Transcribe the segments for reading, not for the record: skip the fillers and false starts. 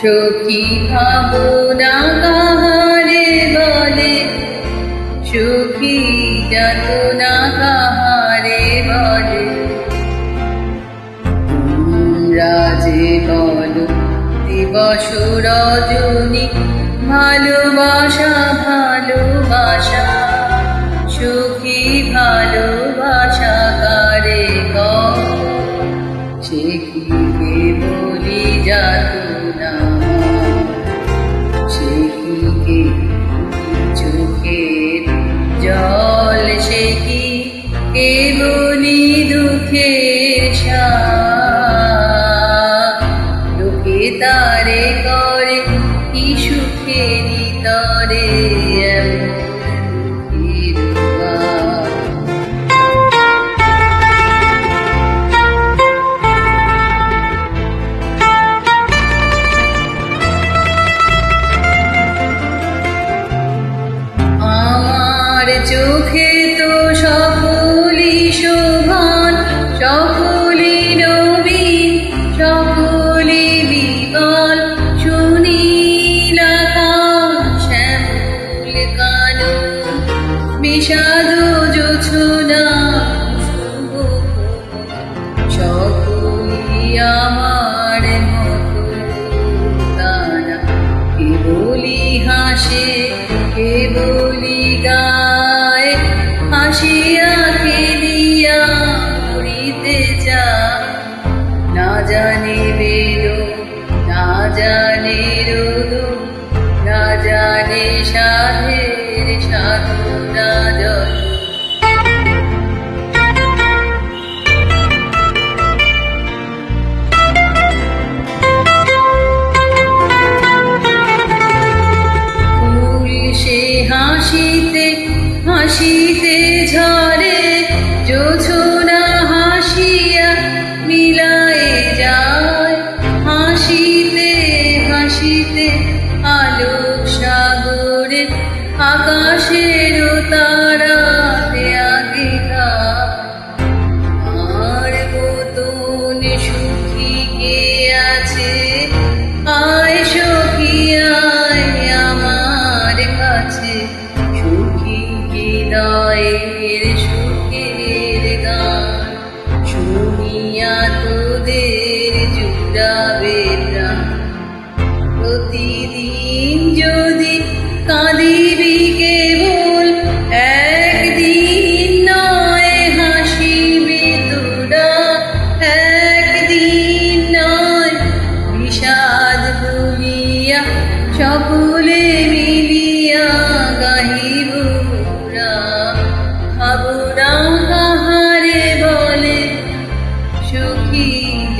সখী ভাবনা কাহারে বলে, সুখী যাতনা কাহারে বলে। তোমরা যে বলো দিবস রজনী, ভালোবাসা ভালোবাসা, সুখী ভালোবাসা কারে কও, সে কি কেবলি যাতনা, সে কি চোখের জল, সে কি কেবলি দুঃখের সার। লোকে তারে করে কি সুখেরই তরে, চোখে তো সকলি শোভন, সকলি নবীন, সকলি বিকল, সুনীল আকাশ শ্যামল কানন, বিষাদ জোছনা শুভ, সকলি আমার মতো তারা, কেবলি হাসে কেবলি গায়, হাসিয়া খেলিয়া মরিতে চায়। না জানে বেদ, না জানে রোদ, না জানে সাধের সাধনা যত। হাসিতে হাসিতে ঝরে, জোছনা হাসিয়া মিলায়ে যায়। হাসিতে হাসিতে আলোক সাগরে, আকাশের তারাতে আগে আর মতন সুখী কে আছে, আয় সখী আয় আমার কাছে, সুখী হৃদয়ের সুখের গান, শুনিয়া তোদের জুড়াবে প্রাণ। প্রতিদিন যদি কাঁদিবি কেবল, একদিন নয় হাসিবি তোরা, একদিন নয় বিষাদ ভুলিয়া সকলে মিলিয়া গাহিব মোরা। ভাবনা কাহারে বলে, সুখী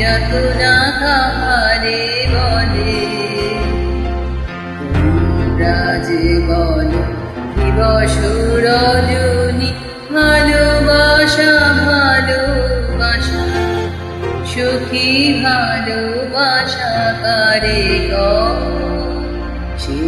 যাতনা কাহারে বলে। তোমরা যে বলো দিবস রজনী, ভালোবাসা ভালোবাসা, সুখী ভালোবাসা কারে কও, সে